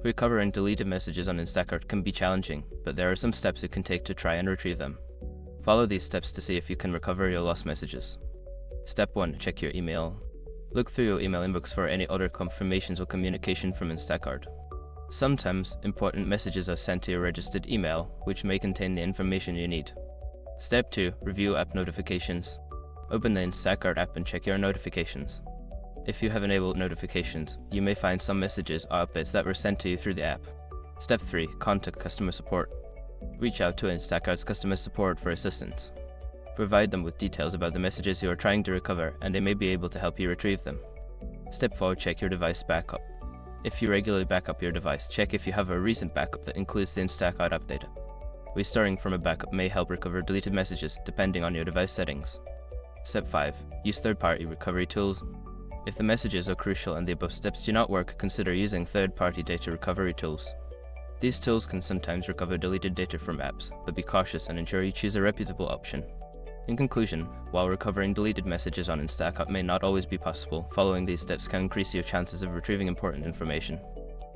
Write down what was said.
Recovering deleted messages on Instacart can be challenging, but there are some steps you can take to try and retrieve them. Follow these steps to see if you can recover your lost messages. Step 1. Check your email. Look through your email inbox for any other confirmations or communication from Instacart. Sometimes, important messages are sent to your registered email, which may contain the information you need. Step 2. Review app notifications. Open the Instacart app and check your notifications. If you have enabled notifications, you may find some messages or updates that were sent to you through the app. Step 3. Contact customer support. Reach out to Instacart's customer support for assistance. Provide them with details about the messages you are trying to recover, and they may be able to help you retrieve them. Step 4. Check your device backup. If you regularly back up your device, check if you have a recent backup that includes the Instacart update. Restoring from a backup may help recover deleted messages, depending on your device settings. Step 5. Use third-party recovery tools. If the messages are crucial and the above steps do not work, consider using third-party data recovery tools. These tools can sometimes recover deleted data from apps, but be cautious and ensure you choose a reputable option. In conclusion, while recovering deleted messages on Instacart may not always be possible, following these steps can increase your chances of retrieving important information.